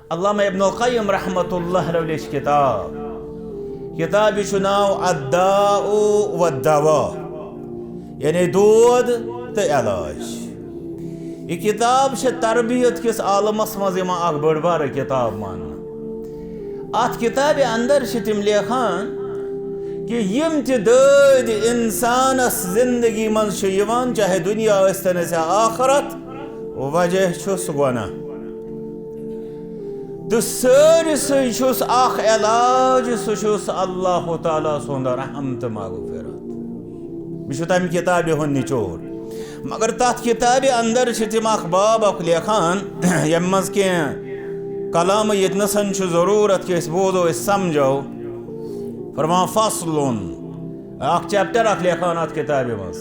अल्लामा Ibnul Qayyim रहमतुल्लाह अलैहि लिख किताब नाव अद्दाउ वद्दवा यानी दूध तो इलाज। यह किताब तरबियत किस आलमस मज बड़ बार किताब मान। अत किताब अंदर तिम लेखान कि यम दद इंसानस जिंदगी मन चाहे दुनिया या आखरत वजह गुनाह तो सारिस इलाज सह अल्लाह ताला सुंद रहम तो मगफिरत बह तम किताब हुंद निचोर। मगर तथ किताब अंदर तिम बाब लेखान यम मज कलाम यतनसन जरूरत कि बोजो समझो फरमान फसलुन चैप्टर लेखान अत किताब मज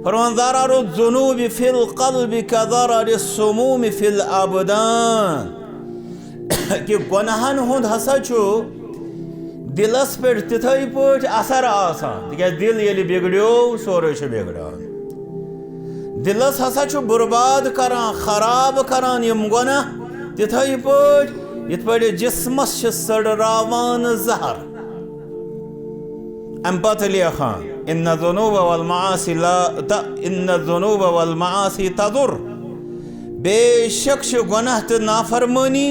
फरमान ज़रारुज़ ज़ुनूबि फिल क़ल्बि कज़रारिस सुमूमि फिल अबदान कि गुनाहन हुंद हसा दिलस पे तिथै पे असर आसान तक दिल ये बिगड़ो सोरे बिगड़ान दिलस हसा बर्बाद करान खराब करान यम गुनाह तिथै पे जिस्मस सड़रावान जहर। अम पत लेखान इन्न ज़ुनूब वल मआसी तदुर बेशक गुनाह तो नाफरमानी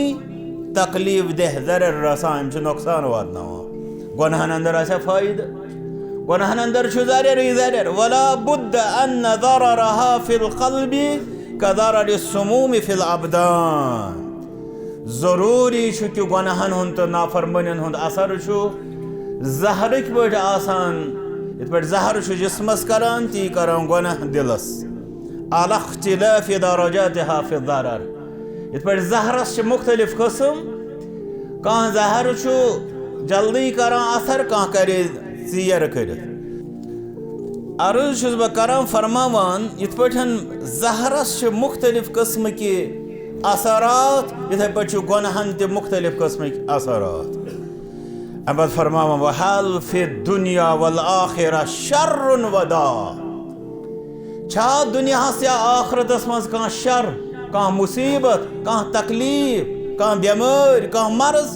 तकलीफ दह जरर रसान नुकसान वातना गुनाहन अंदर फायदा गुनाहन अंदर जरर वला बुद्द अन्न ज़ररहा फिल क़ल्बि कज़ररिस सुमूमि फिल अबदान। जरूरी कि गुनाहन हुंद तो नाफरमानियन हुंद असर जहरक पे आसान इत पे जहर जिस्मस करान ती करान गुनाह दिलस अला इख्तिलाफि दरजातिहा फि ज़रर इत पे जहरस मुख्तलिफ कस्म कह जहर जल्दी करान असर कह करे ज़ीर कर। अर्ज बह करान फरमावान इत पे जहरस मुख्तलिफ कस्म के असरात इथे पे गुनाहन ते मुख्तलिफ कस्म के असरात। अब फरमावान वहल फि दुनिया वल आखिरा शर्रुन वदा छा दुनिया या आखरतस मज कह शर कह मुसीबत कह तकलीफ कह बेमार कह मर्ज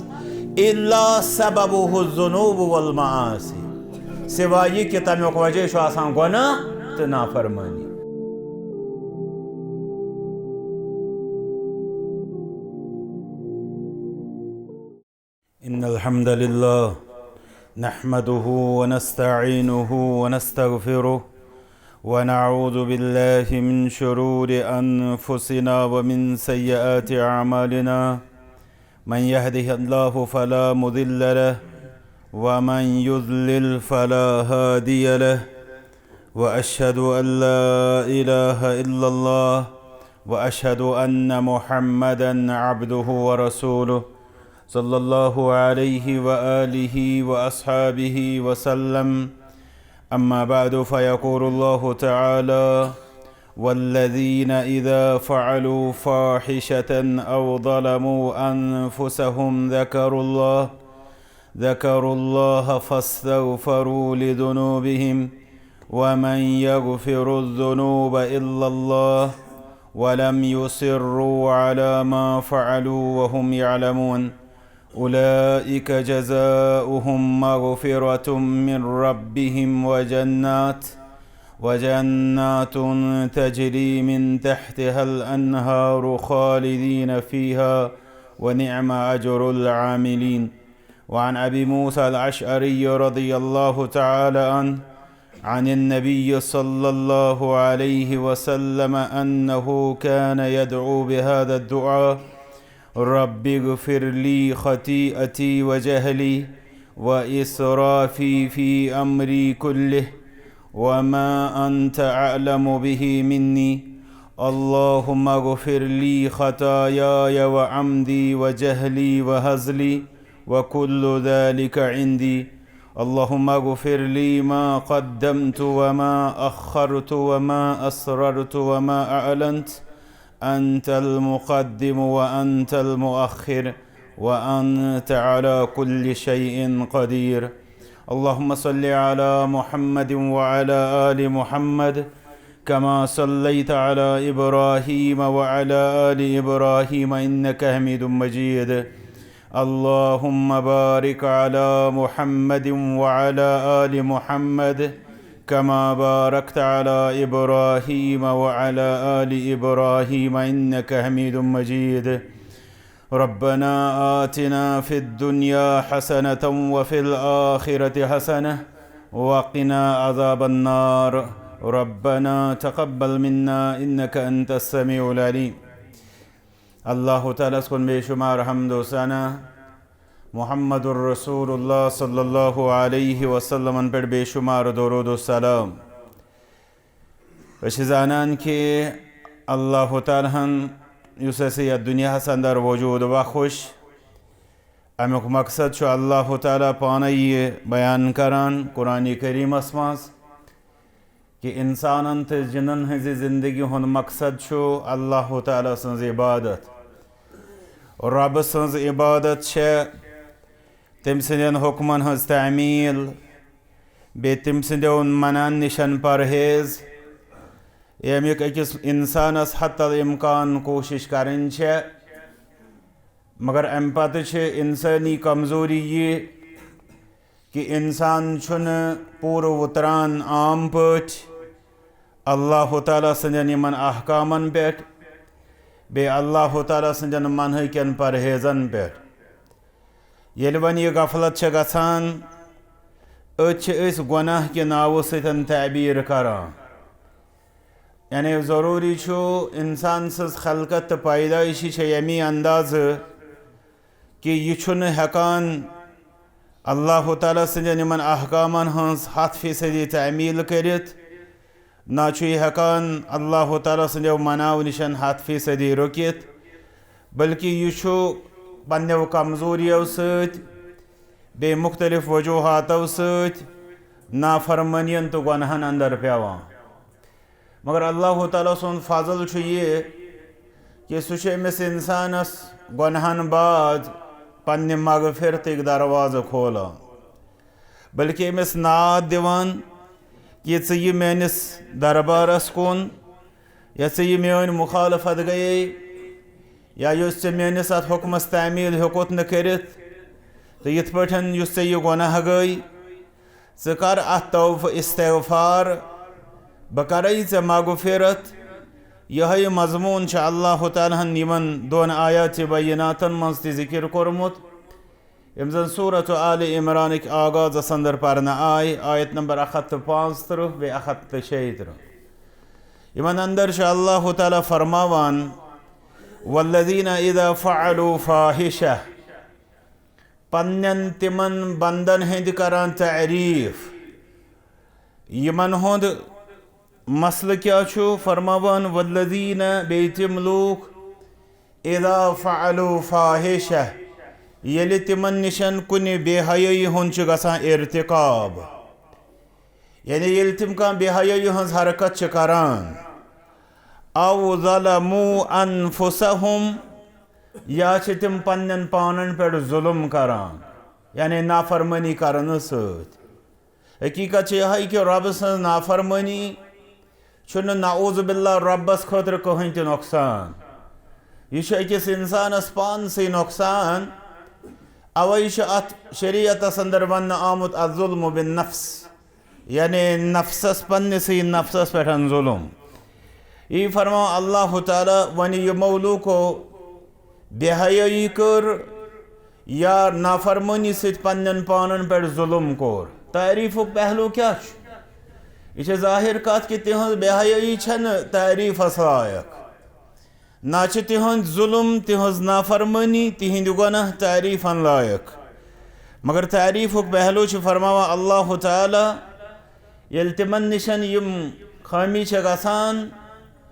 इल्ला सबबुहु ज़ुनूब वल मआसी सिवाय यह कि तमुक वजह आसान गुनाह तो नाफरमानी। इन्नल हम्दुलिल्लाह नहमदुहु व नस्तईनुहु व नस्तगफिरुहु व नऊज़ु बिल्लाहि मिन शुरूरि अनफुसिना व मिन सय्यिआति अअमालिना मन यहदिहिल्लाहु फला मुदिल्ल लहु व मन युज़लिल फला हादिय लहु व अशहदु अल्ला इलाहा इल्लल्लाह व अशहदु अन्न मुहम्मदन अब्दुहु व रसूलुहु सल्लल्लाहु अलैहि व आलिहि व अस्हाबिहि व सल्लम। अम्मा बअदु फ़यक़ूलुल्लाहु तआला वल्लज़ीना इज़ा फ़अलू फ़ाहिशतन औ ज़लमू अन्फ़ुसहुम ज़करुल्लाह फ़स्तग़फ़रू लिज़ुनूबिहिम व मन यग़फ़िरुज़्ज़ुनूब इल्लल्लाह व लम युसिर्रू अला मा फ़अलू व हुम यअलमून उलाइक जज़ाउहुम मग़फ़िरतुम मिन रब्बिहिम व जन्नातुन तजरी मिन तहतिहल अन्हारु ख़ालिदीन फ़ीहा व निअम अजरुल आमिलीन। व अन अबी मूसा अल-अशअरी रज़ियल्लाहु तआला अन्हु अन नबी सल्लल्लाहु अलैहि वसल्लम अन्नहु कान यदउ बिहाज़ा दुआ रब्बिग़फ़िर ली ख़तीअती व जहली व इसराफ़ी फ़ी अम्री कुल्लिह व मा अन्त अअलमु बिही मिन्नी अल्लाहुम्मा ग़फ़िर ली ख़तायाय व अम्दी व जहली व हज़ली व कुल्लु ज़ालिका इंदी अल्लाहुम्मा ग़फ़िर ली मा क़द्दमतु व मा अख़्ख़रतु व मा असररतु व मा अअलनतु अंतल मुक़द्दिम व अंतल मुअख़्ख़िर व अंत अला कुल्लि शैइन क़दीर। अल्लाहुम्मा सल्लि अला मुहम्मद व अला आलि मुहम्मद कमा सल्लैत अला इब्राहीम व अला आलि इब्राहीम इन्नका हमीदुम मजीद। अल्लाहुम्मा बारिक अला मुहम्मदिन व अला आलि मुहम्मद कमा बारकत अला इब्राहीम व अला आलि इब्राहीम इन्नका हमीदुम मजीद। रब्बना आतिना फिद दुनिया हसनतन व फिल आखिरति हसनह वक़िना अज़ाबन्नार। रब्बना तक़ब्बल मिन्ना इन्नका अंतस समीउल अलीम। अल्लाह ताला को बेशुमार हम्द व सना मुहम्मदुर रसूलुल्लाह सल्लल्लाहु अलैहि वसल्लम पर बेशुमार दरूद व सलाम। अशिज़ानान के अल्लाह ताला युस असे दुनिया अंदर वजूद व खुश अमुक मकसद अल्लाह ताला पान बयान करान कुरान करीमस मज कि इंसानन तो जिनन हज जिंदगी हुन मकसद अल्लाह ताला सज इबादत। रब सज इबादत तम सदन हुक्मन हज तामील बे तम सदो मनान निशन परहेज यमिक अकिस इंसानस हत्तल इम्कान कोशिश करन मगर अम पत इंसानी कमजोरी ये कि इंसान छुन पूर उतरान आम पट अल्लाह ताला सदन यमन अहकामन पे बे अल्लाह ताला सदन मनहकन परहेजन पे ये वन यह गफलत गसान अस गुनाह के नाव सतन ताबीर करान। यानी ज़रूरी इंसान सज खलकत तो पैदाइशी यमी अंदाज कि यह हेकान अल्लाह ताला सदन यमन अहकामन हज 100% तामील करित ना हेकान अल्लाह ताला सदो मनाव निशन 100% रुकित बल्कि यह पन्नो कमजोरियों बे मुख्तलिफ वजूहातों नाफरमानियन तो गुनाहन अंदर पेवान। मगर अल्लाह ताला सुन फजल ये कि समिस इंसानस गुनाहन बाद पन्ने मगफिरत दरवाज़ खोलान बल्कि अमिस नाद दिवान कि ये मेनिस दरबारस कुन या ये मेन मुखालफत गए या ये मेनिस अत हुक्मस तामील हेकुत न करित तो यथ पठन युस ये गुनाह गई ज़ कर अत तौफ इस्तिग़फ़ार बह कर मगफिरत। यह मजमून अल्लाह ताला यमन दोन आयात बैनातन मज ज़िक्र कोरमुत यम जन सूरत आल इमरान आगाज अंदर पर्न आय आयत नंबर 135 बे 136 यमन अंदर अल्लाह ताला फरमावान वल्लज़ीना इज़ा फ़अलू फ़ाहिशा पन्नन तिमन बंदन हंद करान तारीफ यमन हुंद मसल क्या फरमावान वल्लज़ीना बेतिम लोग इज़ा फ़अलू फ़ाहिशा ये तिमन निशन कुन बेहयाई हुंद गसान इर्तिकाब यानी ये तिम कह बेहयाई हज हरकत करान औ ज़लमू अनफुसहुम या तिम पन्न पानन पे जुल्म करान यानी नाफरमानी करने हकीकत यह कि रब सज नाफरमानी नाऊज़ बिल्लाह रब्बस खतर कहीं ते नुकसान यह अकिस इंसानस पान से नुकसान अवै अत शरीयतस अंदर वन आमुत अज़ुल्म बिन नफ्स यानी नफ्सस पन्निस नफ्सस पे जुल्म। यह फरमा अल्लाह ताला वन यह मौलूको बेहयाई कर या नाफरमानी सत पन्न पानन पे जुल्म कोर तारीफ पहलू क्या यह ज़ाहिर कत कि तिहंज बेहयाई तारीफस लायक ना तिहंद जुल्म तिहंज नाफरमानी तिहंद गुनाह तारीफन लायक मगर तारीफ पहलू फरमावा अल्लाह ताला ये तिमन निशन यम खामी गसान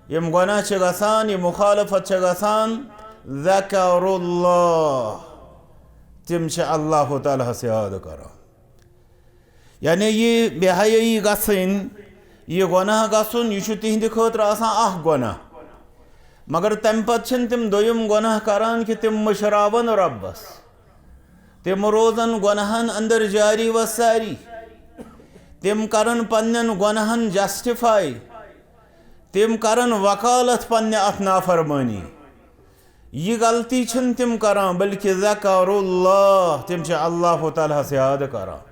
यम गुनाह गसान यम मुखालफत गसान ज़करुल्लाह तिम अल्लाह ताला याद कर यानी ये बेहयाई गसन यह गुनाह गसन यह तिहंद खतर आह गुनाह मगर तम पे तिम दोयम गुनाह करान कि तिम मशरावन रब्बस तिम रोजन गुनाहन अंदर जारी व सारी तिम करन पन्न गुनाहन जस्टिफाई तिम करन वकालत पन्ने अथ नाफरमानी यह गलती छन तिम करान बल्कि ज़करुल्लाह तिम छ अल्लाह ताला से याद करान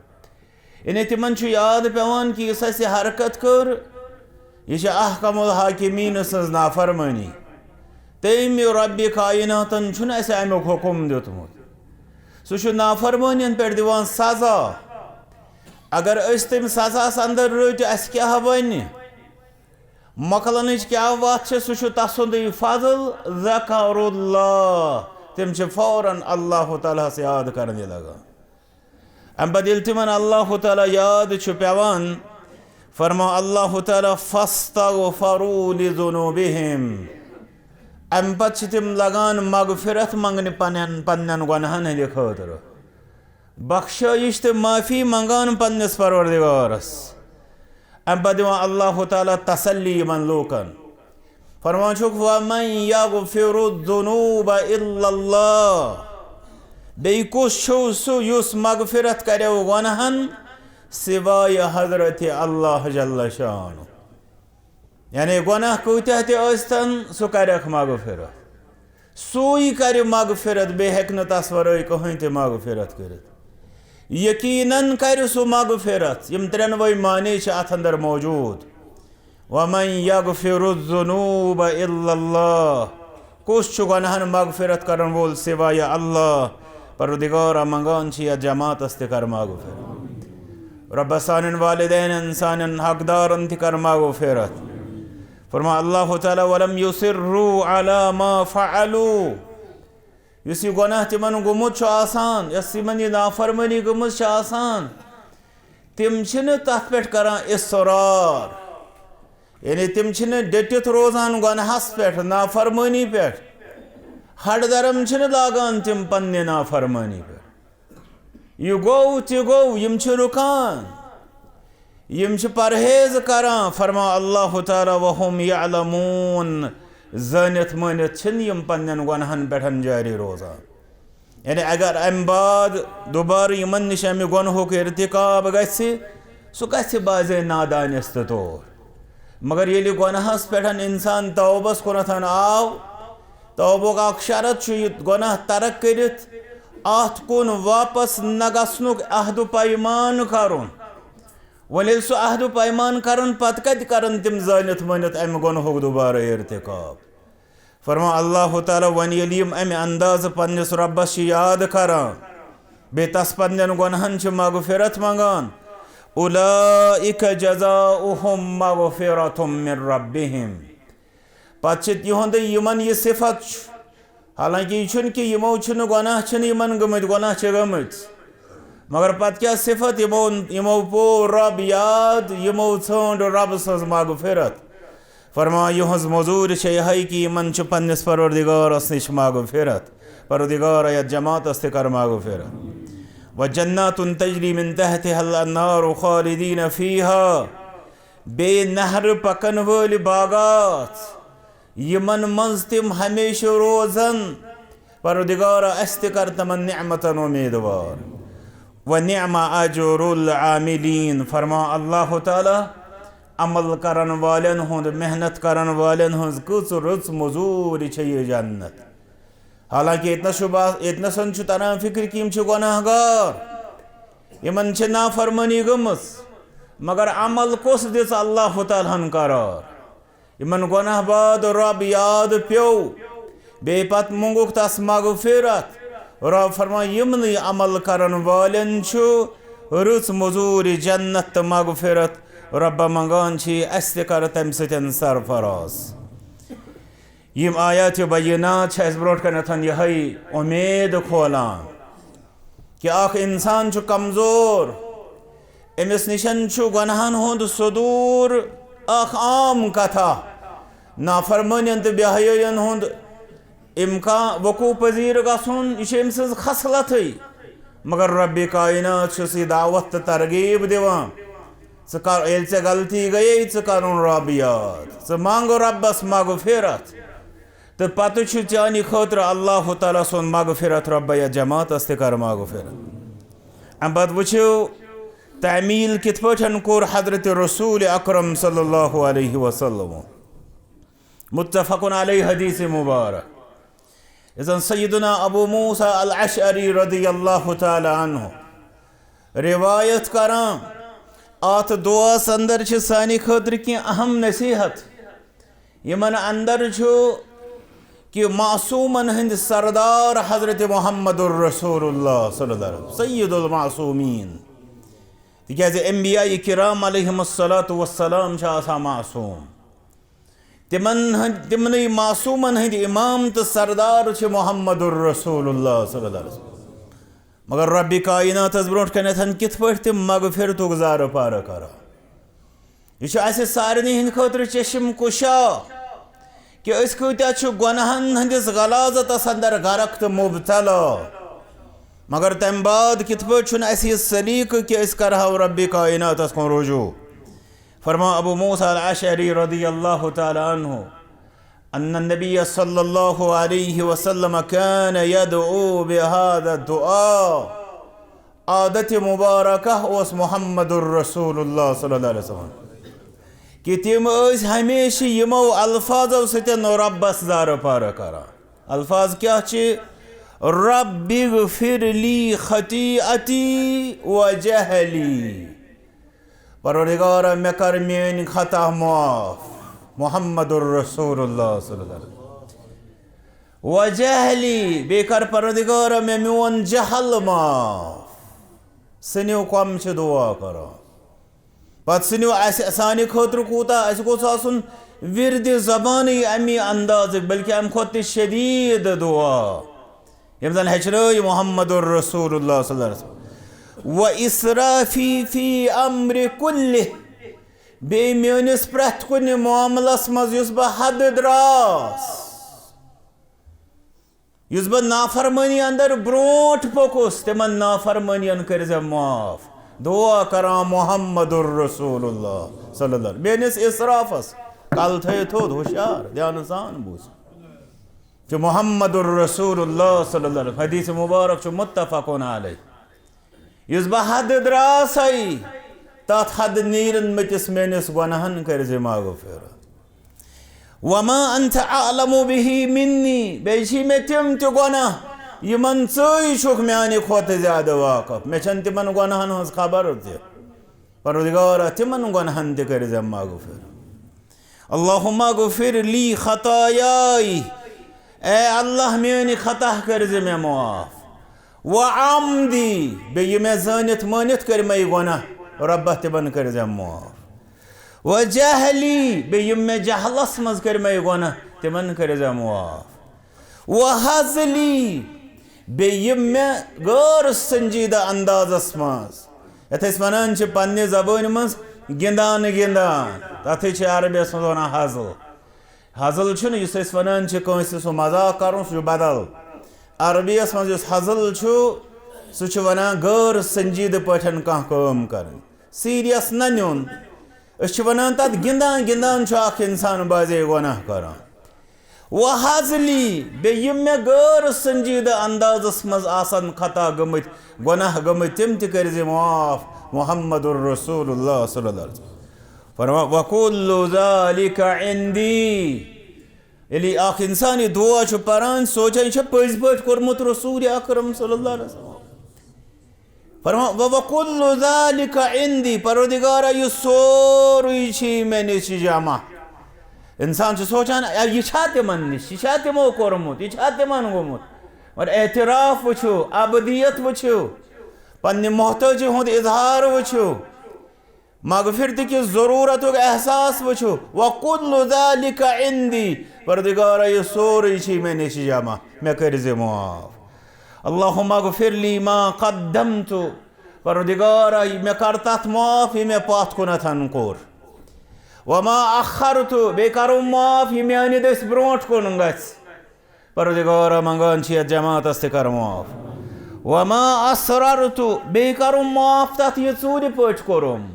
यानी तिमन छ याद पेवान कि इस अस हरकत कर यह अहकमुल हाकिमीन सज नाफरमानी तम रब्बि कायनातन छुन अस अमुक हुकुम दितमुत सह नाफरमानियन पे दिवान सजा अगर अस तम सजास अंदर रट अस क्या बन मकलनच क्या वत सह तसुंद फजल ज़करुल्लाह तिम फौरन अल्लाह ताला से याद करने लगा अम पद तिमन अल्लाह ताला याद पेवान फरमा अल्लाह ताला फस्तगफरू लिज़ुनूबिहिम अम पत तिम लगान मगफिरत मंगने पन्न गुनाहन हंद खतर बख्शाइश तो माफ़ी मंगान पन्नस परवरदिगारस अम पद दिवान अल्लाह ताला तसल्ली यमन लोकन फरमान वमन यगफिरुद्दुनूब इल्लल्लाह बे कुस सह मगफिरत करो गुनाहन सिवाय हजरत अल्लाह जल्ल शान यानी गुनाह कूत्या तन सह कर मगफिरत सोई कर मगफिरत बे हेक तस वराई कहीं ते मगफिरत कर यकीनन कर सह मगफिरत यम त्रेनवे माने अत अंदर मौजूद वमन यगफिरुद्दुनूब इल्लल्लाह कुस गुनाहन मगफिरत करन वोल सिवाय अल्लाह परवरदिगार मंगान या जमात अस्त कर मगफिरत रब सानन वालिदैन सानन हकदारन ति कर मगफिरत फरमा अल्लाह ताला वलम युसिर्रु अला मा फअलू यस गुनाह तिमन गुमुत आसान यस तिमन नाफरमानी गुमुत आसान तिम छिन तथ पे करान इसरार यानी तिम छिन डटित रोजान गुनाहस पे नाफरमानी पे हड़दरम छिन लागान तिम पन्ने नाफरमानी पे यह गो तह गो यम छ रुकान यम छ परहेज करान फरमा अल्लाह ताला वहुम यअलमून जानत मानित छिन यम पन्नन गुनाहन पे जारी रोजान यानी अगर अम बाद दोबारा यमन निश अमि गुनाहों इर्तिकाब गछि सह गछि बाज़े नादानिस्त तौर मगर ये गुनाहस पे इंसान तौबस कुनथन आव तौबुक अख शरत गुनाह तरक करित अत कुन वापस न गसनुक अहद पैमान करुन वल सह अहद पैमान करन पत कत करन तिम जानत मानित अमि गुनाहों दोबारा इर्तिकाब फरमा अल्लाह ताला वन यम अमि अंदाज पन्नस रब्बस याद करान बे तस पन्नन गुनाहन मगफिरत मंगान उलाइक जज़ाउहुम मगफिरतुम मिन रब्बिहिम पत इहुंद यमन यह सिफत हालांकि यह कि यमो गुनाह यमन गमत गुनाह गमत मगर पत क्या सिफत यमो पो रब याद यमो ढूंढ रब सज मगफिरत फरमा यहज मजूर यह कि यमन पन्नस परवरदिगारस निश मगफिरत परवरदिगार यत जमात कर मगफिरत व जन्नातुन तजरी मिन तहतिहल अन्नारु खालिदीन फीहा बे नहर पकन वल बागात यमन मज तिम हमेशा रोजन परवरदिगार अस्त कर तमन निअमतन उम्मीदवार व निअमा अजरुल आमिलीन फरमा अल्लाह ताला अमल करन वालन हुंद मेहनत करन वालन हुंद कुछ रुच मजूर ये जन्नत हालांकि इतना सन तरह फिक्र कि यम गुनाहगार यमन नाफरमानी गमस मगर अमल कुस दिस अल्लाह तालाहन करार यमन गुनाह बाद रब याद प्यो बे पत मुंगुक तस मगफिरत रब फरमा यमन अमल करन वालन रुच मजूर जन्नत मगफिरत रब मंगान अस कर तम सतन सरफराज यम आयात बैनात ब्रोट कन यह उम्मीद खोलान कि अख इंसान कमजोर अमिस निशन गुनाहन हुंद सदूर अख आम कथा नाफरमानियन तो बेहयान हुंद इम्कान वकू पजीर गसन यह अम सज खसलत मगर रब्बि कायनात दावत तो तरगीब दिवान े गलती गई कर रब याद मांगो रब्बस मगफिरत तो पत चानी खतर अल्लाह ताला सुन मगफिरत रब या जमात कर मगफिरत अम पत वो तमील कित कोर हजरत रसूल अकरम सल्लल्लाहु अलैहि वसल्लम मुत्तफ़क़ुन अलैहि हदीस मुबारक। इज़न सय्यदुना अबू मूसा अल अशअरी रज़ियल्लाहु ताला अन्हु रिवायत करान आत दुआस अंदर छ सानि खतर की अहम नसीहत यमन अंदर छो कि मासूमन हंद सरदार हजरत मोहम्मदुर रसूलुल्लाह सल्लल्लाहु अलैहि वसल्लम सय्यदुल मासूमीन तिकाज अंबिया किराम अलैहिमुस्सलातु वस्सलाम छ आसान मासूम तिमन मासूमन हंद इमाम तो सरदार छ मोहम्मदुर रसूलुल्लाह सल्लल्लाहु अलैहि वसल्लम मगर रब्बि कायनात ब्रोट कन कित पठ तिम मगफिरत गुजार पार करा यह सारे हंद खतर चशम कुशा कि कत्या गुनाहन हंदिस गलाजतस अंदर गरक तो मुबतला मगर तम बाद कित पे सलीक कि करहा रब्बि कायनातस कुन रुजू। फरमा अबू मूसा अल अशअरी रज़ियल्लाहु ताला अन्हु अन्न नबी सल्लल्लाहु अलैहि वसल्लम कान यदऊ बिहादा दुआ आदत मुबारकह ओस मुहम्मदुर रसूलुल्लाह सल्लल्लाहु अलैहि वसल्लम कि तिम हमेशा यमो अल्फाजों सतन रब्बस जार पार करा। अल्फाज क्या रब्बिग़फिरली खतीअती व जहली परवरदिगार मे कर मेन खता माफ मुहम्मदुर रसूलुल्लाह सल्लल्लाहु अलैहि वसल्लम व जहली बेकर परवरदिगार मे मोन जहल माफ सनियो कम छ दुआ करा पत सनियो सानि खतर कूता गोस विरद जबान अमी अंदाज बल्कि अम खुद शदीद दुआ यम जन हेचन मुहम्मदुर रसूलुल्लाह सल्लल्लाहु अलैहि वसल्लम व इसराफी फी अम्र कुल्लि बे मेनिस प्रथ कुन मामलस मज युस बह हद द्रास युस बह नाफरमानी अंदर ब्रोट पकुस तिमन नाफरमानियन कर माफ दुआ करा मुहम्मदुर रसूलुल्लाह सल्लल्लाहु अलैहि बेनिस इसराफस कल थे थोद होशियार ध्यान सान बूस जो मुहम्मदुर रसूलुल्लाह सल्लल्लाहु अलैहि हदीस मुबारक जो मुत्तफ़क़ुन अलैहि युस बह हद द्रासई तथ हद नीरन मतिस मेनिस गुनाहन कर मगफिरत वमा अंत अअलमु बिही मिन्नी बेशी में तिम तो गुनाह यमन चुक माने खोत ज्यादा वाकफ मे तिमन गुनाहन हज खबर परवरदिगार तिमन गुनाहन त कर मगफिरत अल्लाहुम्मा गफिर ली खतायाई ए अल्लाह मेनी खता कर मे माफ व आमदी बे मे जानित मानित कर मे गुनाह रब्बा तिमन कर माफ व जहली बे मे जहलस मज कर मे गुनाह तिमन कर माफ व हजली बे मे गैर संजीदा अंदाजस मज यथ वन पन्ने जबान मज गिंदान गिंदान तथ अरबियस मज वन हजल हजल वन सह मजाक कर बदल अरबियस मज हजल सह वन गैर संजीद पठन कह काम कर सीरियस न नुन वन तथ गिंदान गिंदान इंसान बाजे गुनाह कर वह हजली बे मे गैर संजीदा अंदाजस मज आसन खता गमत गुनाह गमत तिम त कर माफ मुहम्मदुर रसूलुल्लाह सल्लल्लाहु अलैहि वसल्लम फरमा वकुल्लु ज़ालिका इंदी यदि आख इंसान दुआ परान सोचान पज पट कोरमुत रसूल अकरम सल्लल्लाहु अलैहि वसल्लम फरमा वकुल्लु ज़ालिका इंदी परवरदिगार यह सोरुई मे निश जमा इंसान सोचान यह तिमन निश यह तिमो कोरमुत यह तिमन गोमुत और एतराफ वो अबदियत वो पन्ने मोहताजी हुंद इजहार वो मगफिरत की जरूरत एहसास वो वकुल्लु ज़ालिका इंदी परवरदिगार यह सोरुई मे निश जमा मे कर माफ अल्लाहुम्मा गफिर ली मा क़द्दमतु परवरदिगार मे कर तथ माफ यह मे पात कुनथन कोर वमा अखरतु बे करो माफ यह माने दस ब्रोट कुन गछ परवरदिगार मंगान छ जमातस त कर माफ वमा असररतु बे करो माफ तथ यह चूर पट कोरुम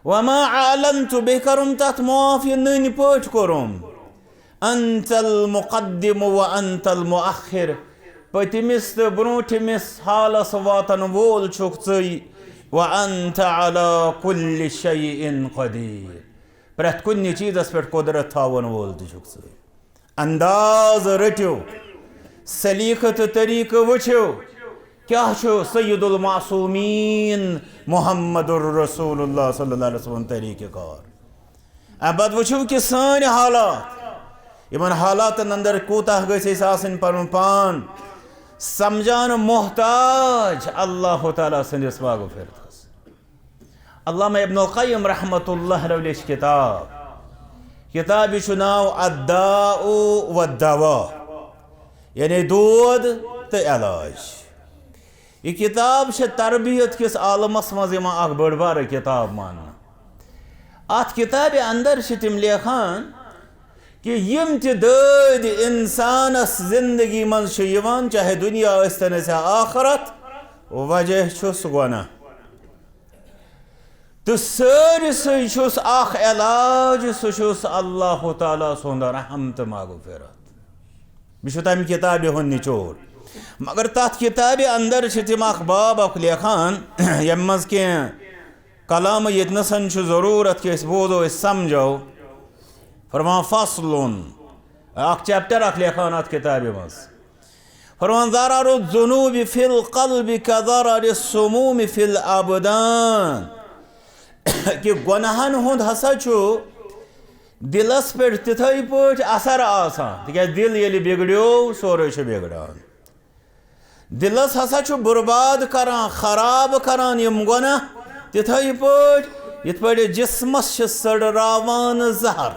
वमा आलनतु बे करुम तथ माफ यह नन पट कोरुम अंतल मुक़द्दिम व अंतल मुअख्खिर पतिमिस तो ब्रोठमिस हालस वातन वोल छुक व अंत अला कुल्लि शैइन क़दीर प्रथ कुन चीज़स पे कुदरत थावन वोल तुक स अंदाज रटो सलीक तो तरीक वुचो क्या सय्यदुल मासूमीन मुहम्मदुर रसूलुल्लाह सल्लल्लाहु अलैहि वसल्लम तरीक़े कार अब वुचो कि सान हालात इन हालात अंदर कूता गन पन पान समझान मोहताज अल्लाह ताला सदिस मगफिरतस अल्लामा इब्नुल क़य्यिम रहमतुल्लाह अलैहि लिख किताब नाव अद्दाउ वद्दवा यानी दूध तो इलाज यह किताब तरबियत किस आलमस मज बड़ बार किताब मान अत किताब अंदर तिम लेखान कि यम दद इंसानस जिंदगी मन चाहे दुनिया स्तन आखरत वजह गुनाह तो सारिस इलाज सह अल्लाह ताला सुंद रहम तो मगफिरत बह तम किताब हुन निचोर मगर तथ किताब अंदर तिम बाब लेखान यम मज कह कलाम यतनसन जरूरत कि बोजो समझो फरमान फसलुन चैप्टर लेखान अत किताब मज फरमान ज़रारु ज़ुनूबि फिल क़ल्बि कज़रारि सुमूमि फिल अबदान कि गुनाहन हुंद हसा दिलस पे तिथै पे असर आसान तिक दिल ये बिगड़ो सोरे बिगड़ान दिलस हसा बर्बाद करान खराब करान यम गुनाह तिथै पे जिस्मस सड़रावान जहर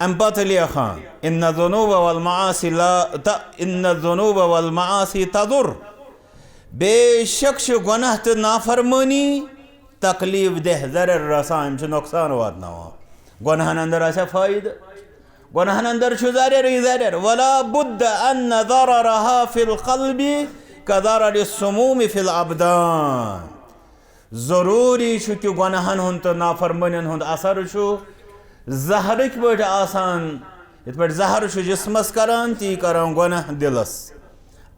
अम पत लेखान इन्न ज़ुनूब वल मआसी तदुर बेशक गुनाह तो नाफरमानी तकलीफ दह जर रसान नुकसान वातना गुनाहन अंदर आसा फायद गुनाहन अंदर जर वला बुद्द अन्न ज़ररहा फिल क़ल्बि कज़ररि सुमूमि फिल अबदान जरूरी कि गुनाहन हुन तो नाफरमानियन हुन असर जहरक पे आसान इत पे जहर जिस्मस करान ती करान गुनाह दिलस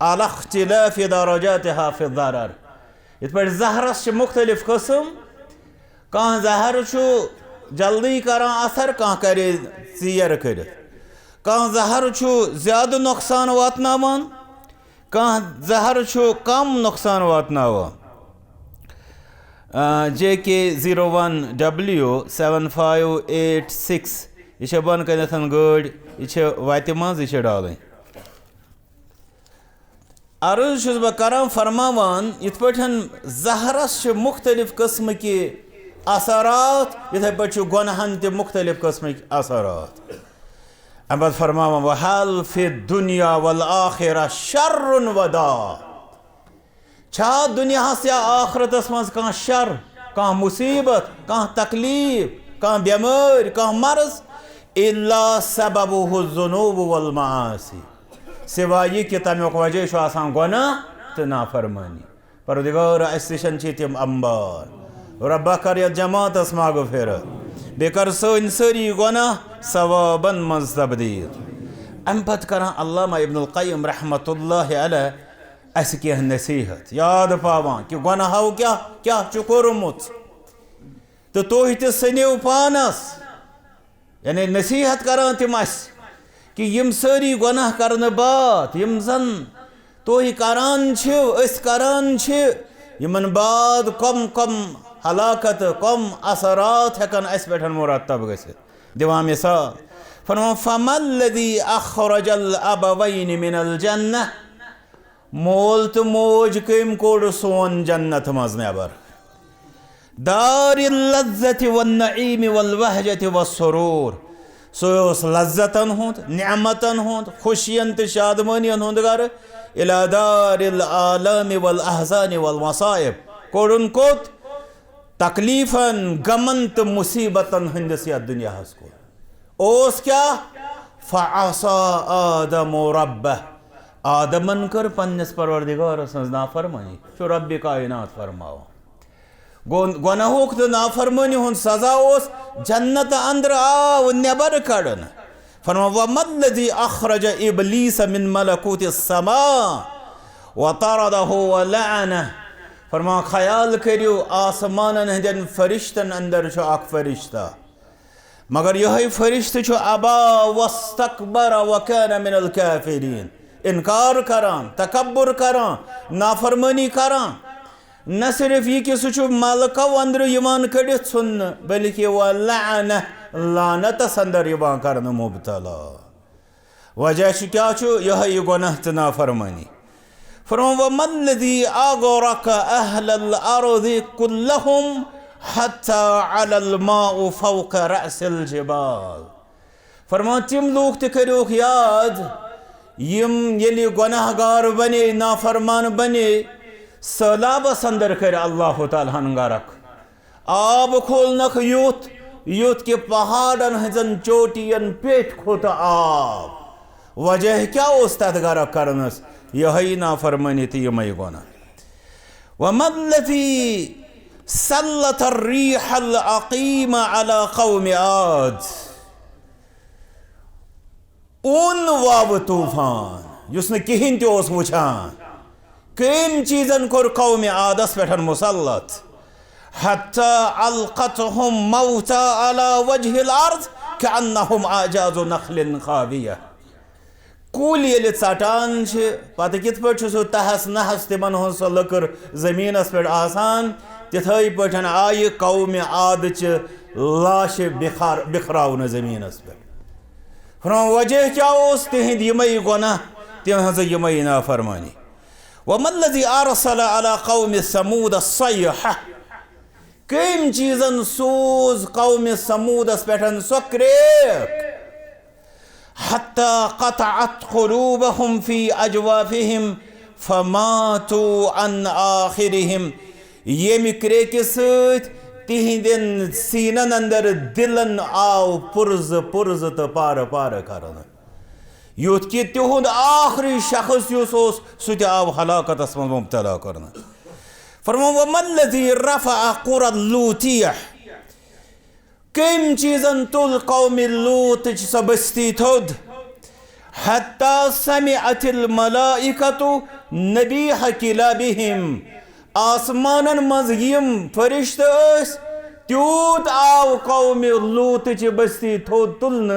अला इख्तिलाफि दरजातिहा फि ज़रर इत पे जहरस मुख्तलिफ कस्म कह जहर जल्दी करान असर कह करे सीर कर कह जहर ज्यादा नुकसान वातनावान कह जहर कम नुकसान वातनावान JK01W7586 यह बन कन गाड़ी यह वत मज यह डाल अर्ज बह करान फरमावान इत पे जहरस मुख्तलिफ कस्म के असरात इथे पे गुनाहन ते मुख्तलिफ कस्म के असरात अब फरमावान वहल फि दुनिया वल आखिरा शर्रुन वदा छा दुनिया या आखरतस मज कह शर कह मुसीबत कह तकलीफ कह बेमार कह मर्ज इल्ला सबबुहु ज़ुनूब वल मआसी सिवाय कि तमुक वजह आसान गुनाह तो नाफरमानी परदिगार असन तिम अंबार रब्बा कर जमातस मगफिरत बेकर सन सारी गुनाह सवाबन मज तब्दील अम पत करान अल्लामा इब्नुल क़य्यिम रहमतुल्लाहि अलैह अस कह नसीहत याद पावान कि गुनाहो क्या क्या कोर्मुत तो तुह तो सनिव पानस यानी नसीहत करान तिम कि यम सारी गुनाह करने बाद यम जन तुह करान यमन बाद कम कम हलाकत कम असरात हेकन अस पे मुरतब गसित दिवा मिसाल फरमा फमल्लज़ी अखरजल अबवैन मिनल जन्नह मोल तो मोज कम कोड़ सोन जन्नत मज नबर दारिल लज्जति वन नईम वल वहजति वस्सुरूर सोस लज्जतन हुंद निअमतन हुंद खुशियन तो शादमानियन हुंद घर इला दारिल आलम वल अहज़ान वल मसाइब कोड़न कोत तकलीफन गमन तो मुसीबतन हंदस या दुनिया को ओस क्या फअसा आदम रब्बह आदमन कर पन्नस परवरदिगार सज नाफरमानी चो रब्बि कायनात फरमाओ गुनाहोक तो नाफरमानी हुंद सजा ओस जन्नत अंदर आव नेबर कड़न फरमा वमल्लज़ी अखरज इब्लीस मिन मलकूतिस समा व तरदहु व लअनह फरमा ख्याल करियो आसमान हंदन फरिश्तन अंदर फरिश्ता मगर यह फरिश्त अबा वस्तकबर वकान मिनल काफिरीन इनकार करान तकब्बुर करान नाफरमानी करान न सिर्फ यह कि सह मलको अंदर कड़ित सुन बल्कि वह लानतस अंदर कर मुबतला वजह क्या यह गुनाह तो नाफरमानी फरमा वमल्लज़ी अग़रक़ अहलल अर्ज़ि कुल्लहुम हत्ता अलल माउ फ़ौक़ रअसिल जिबाल फरमा तिम लोग तो करोक याद यम यलि गुनाहगार बने नाफरमान बने सैलाबस अंदर कर अल्लाह ताला गरक आब खोलनक यूत यूत के पहाड़न हजन चोटियन पेट खोत आब वजह क्या उस तथ गरक करनस यही नाफरमानी थी यमई गुनाह वमल्लज़ी सल्लत अर्रीहल अक़ीम अला क़ौम आद उन वाब तूफान युसने किहिन ते ओस वुछान कम चीजन कोर कौम आदस पेठन मुसल्लत हत्ता अलक़तहुम मौता अला वजहिल अर्ज़ कअन्नहुम आजाज़ु नख़लिन ख़ाविया कुल ये षटान पत कित पे तहस नहस तिमन सो लकर जमीनस पे आसान तिथै पे आय कौम आद लाश बिखरावन जमीनस पे वजह क्या तिहद यमई गुनाह तिहज यमई नाफरमानी वमल्लज़ी अरसल अला कौम समूद सय्यह कम चीजन सोज कौम समूदस पे सो क्रेक हत्ता क़तअत क़ुलूबहुम फ़ी अजवाफ़िहिम फ़मातू अन आख़िरिहिम येमि क्रेकि सत तिहिंदन सीनन अंदर दिलन आव पुर्ज पुर्ज तो पार पार करन युत कि तिहुंद आखिरी शख्स युस ओस सु आव हलाकतस मं मुब्तला करन फरमा वमल्लज़ी रफ़अ क़ुरा लूतियह कम चीजन तुल कौम लूत सो बस्ती थोद हत्ता समिअतिल मलाइकतु नबीह किलाबिहिम आसमानन मज यम फरिश्त त्यूत आव कौम लूत बस्ती थोद तुलन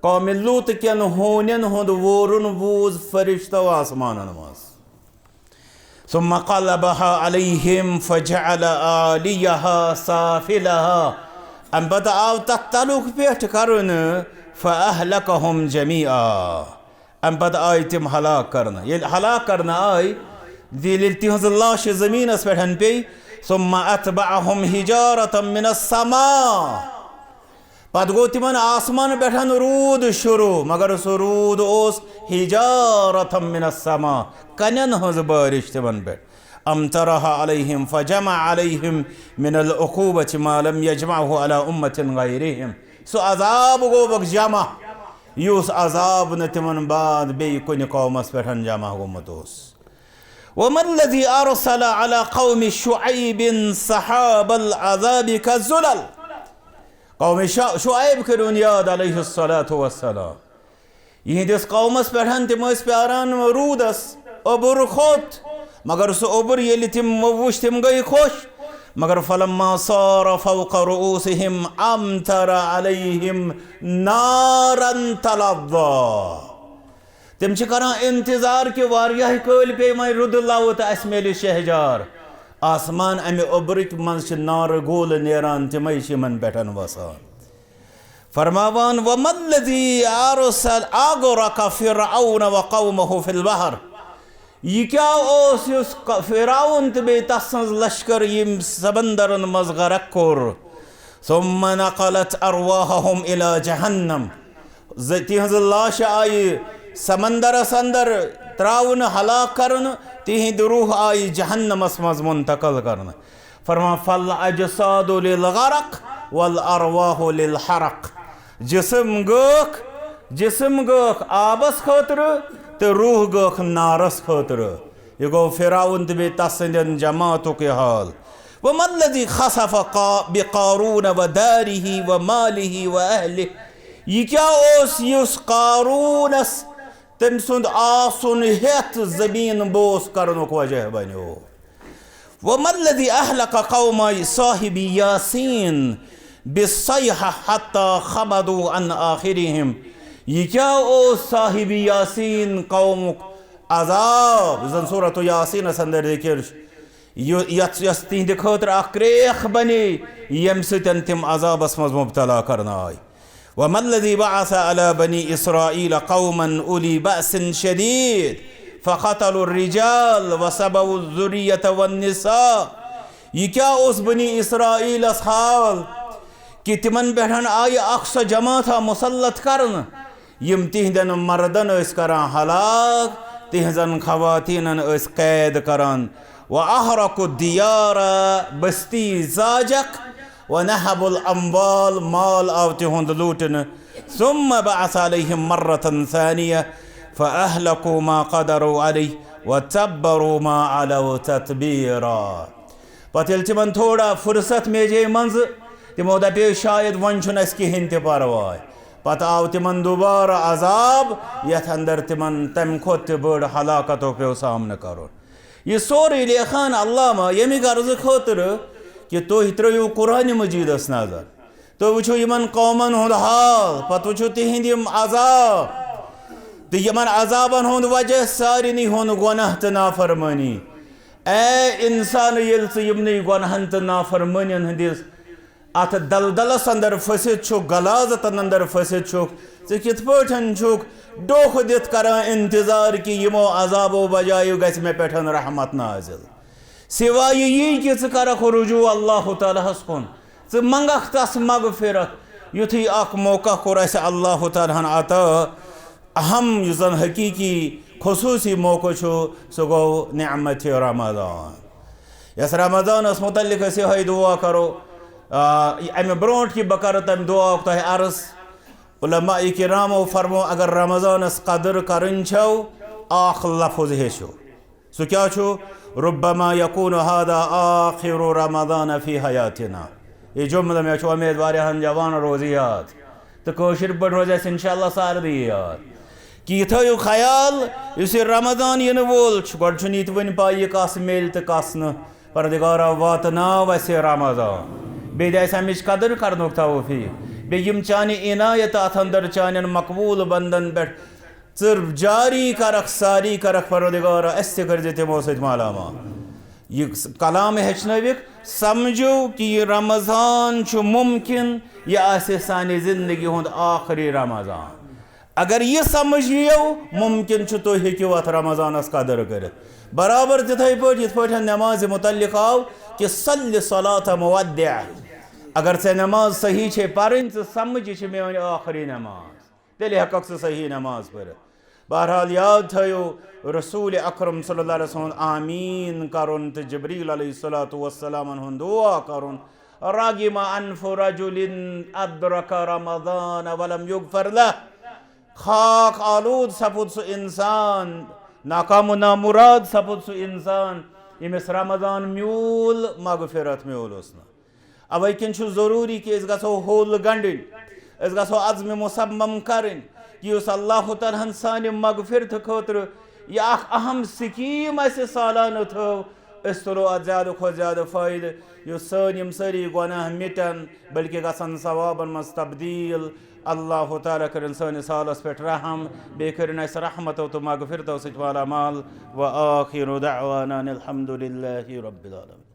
कौम लूत कन होनन हुंद वोरुन वूज फरिश्तो आसमानन मज सुम्मा क़लबहा अलैहिम फजअल आलियहा साफिलहा अम पत आव तथ तलुक पेठ करन फ़अहलकहुम जमीआ अम पत आय तिम हलाक करन ये हलाक करन आय दिल तिहज लाश जमीनस पेठन पे सुम्मा अतबअहुम हिजारतम मिनस समा पत गो तिमन आसमान पेठन रूद शुरू मगर सो रूद ओस हिजारतम मिनस समा कनन हज बारिश तिमन पे अमतरहा अलैहिम फजमा अलैहिम मिनल उक़ूबति मा लम यजमअहु अला उम्मतिन गैरिहिम सो अजाब गो बक जमा युस अजाब न तिमन बाद बे कुन कौमस पेठन जमा गोमत ओस वमल्लज़ी अरसल अला क़ौमि शुअैबिन सहाबल अज़ाबि कज़ुलल कौम शुअैब करुन याद अलैहिस्सलातु वस्सलाम यहदिस कौमस पेठन तिम प्यारान रूदस अबुर खोत मगर सो ओबर ये तिम वुश तिम गई खुश मगर फलम्मा सार फौक़ रुऊसिहिम अमतर अलैहिम नारन तलज़्ज़ा तिम करान इंतजार कि वारियाह कल पे मैं रुद लावत अस मेल शहजार आसमान अमे ओबरिक मज नार गोल नेरान तिमै मन पेठन वसान फरमावान वमल्लज़ी अरसल अग़रक़ फ़िरऔन व क़ौमहु फ़िल बहर यह क्या उस फ़िरऔन तो बे तसंज लश्कर यम समंदरन मज गरक कोर सुम्मा नक़लत अरवाहुम इला जहन्नम तिहज लाश आई समंदरस अंदर त्राउन हलाक करन तिहिंद रूह आई जहन्नमस मज मुंतकल करन फरमा फल अजसादु लिल गरक वल अरवाहु लिल हरक जिस्म गख आबस खतर तो रूह गख नारस खतर यह गो फ़िरऔन तो बे तसंदन जमातों के हाल वमल्लज़ी खसफ़ बिक़ारून व दारिही व मालिही व अहलिही यह क्या उस क़ारूनस तम सुंद आसुन हेत ज़मीन बोस करनुक वजह बनो वमल्लज़ी अहलक कौम साहिबी यासीन बिस्सयहा हत्ता खमदू अन आखिरिहिम। ये क्या ओ साहिबी यासीन कौम अजाब जन सूरत यासीन अंदर दिक्र यस तिहद खतर क्रेख बने यम सतन तिम अजाबस मज मुब्तला करना आय। वमल्लज़ी बअस अला बनी इसराईल कौमन उली बअसिन शदीद फ़क़तलुर रिजाल वसबउ ज़ुर्रियत वन्निसा। ये क्या उस बनी इसराईल हाल कि तिमन पे आय अक्स जमाता मुसल्लत करन यम तिहदन मर्दन करान हलाक तिहजन खवातीन कैद करान। व अहरकु दियार बस्ती जाजक व नहबुल अम्वाल माल आव तिहुंद लूटन। सुम्मा बअस अलैहिम मर्रतन सानिया फ़अहलकू मा क़दरू अलैहि व तब्बरू मा अलौ ततबीरा। पत येल तिमन थोड़ा फुर्सत मेजे मंज तिमो दपे शायद वन छुन अस किहिन ते परवाय। पत आव तिमन दोबारा अजाब यथ अंदर तिमन तम खोत बड़ हलाकतों पे सामना करो। ये सोरे लेखान अल्लाह यमी गर्ज खतर कि तुह त्रो कुरान मजीदस नजर तो वो यमन कौमन हुंद हाल पत वो तिहिंद यम अजाब तो यमन अजाबन हुंद वजह सारिनी हुंद गुनाह तो नाफरमानी। ए इंसान येल यमन गुनाहन तो नाफरमानियन हंदिस अत दलदलस अंदर फसित छुक गलाजतन अंदर फसित छुक चे कित पठन छुक डोख दित करान इंतजार कि यमो अजाबो बजाय गस मे पेठन रहमत नाजिल। सिवाय यी कि चे करख रुजू अल्लाह तालाहस कुन चे मंगख तस मगफिरत युथी अख मौका कोर अस अल्लाह तालाहन अता अहम युजन हकीकी खुसूसी मौका छु सो गो नेमत रमज़ान। यस रमज़ानस मुतल्लिक अस यह दुआ करो अमे ब्रोट कि बह कर तम दुआ तह अर्ज उलमा किरामो फरमो अगर रमज़ानस कदर करन छो आख लफ्ज़ हेशो सो क्या छो रुब्बमा यकून हादा आखिरु रमज़ान फी हयातिना। ये जुमला मे छो उम्मीद वारियाहन जवान रोजी याद तो कौशिर पर रोज इंशाअल्लाह सारदी याद कि थो ख्याल इस रमज़ान इन वोल गोड इत वन पाई कस मेल तो कस न परदिगारा वातनाव अस रमज़ान बे अमिच कदर करनुक तौफीक बेम चान इनायत अथ अंदर चान मकबूल बंदन पे चर जारी करख सारी करख परदिगारा अस कर तमो सत मालामाल। यह कलाम हेचनविक समझो कि यह रमज़ान मुमकिन यह सानि जिंदगी हुंद आखिरी रमज़ान। अगर यह समझ यो मुमकिन तो हेक्यू अथ रमज़ानस कदर कर बराबर तिथे पे नमाज मुतल्लिक आव कि सल्लि सलात मुवद्दिअ। अगर से नमाज सही छे पढ़न तो समझ मे आखिरी नमाज तेल हक सही नमाज पर। बहरहाल याद थो रसूल अकरम सल्लल्लाहु अलैहि वसल्लम आमीन करुन तो जबरील अलैहिस्सलातु वस्सलाम हुन दुआ करुन रागिमा अनफु रजुलिन अदरक रमज़ान वलम युगफर लह। खाक आलूद सपुद सु इंसान नाकाम नामुराद सपुद सु इंसान यमिस रमज़ान म्यूल मगफिरत म्यूल उसना। अवै किन जरूरी कि गो होल गंडन गो अज़्म मुसम्मम करें कि अल्लाह तआला सान मगफिरत खतर यह अहम स्कीम सालाना थो तुलो अत ज़्यादा खो ज़्यादा फ़ायदे सन सारी गुनाह मिटन बल्कि गसन सवाबन मज तब्दील। अल्लाह ताला कर सानिस हालस पे रहम बे कर रहमत तो मगफिरत सत माला माल। व आखिरु दअवाना अनिल हम्दुलिल्लाहि रब्बिल आलमीन।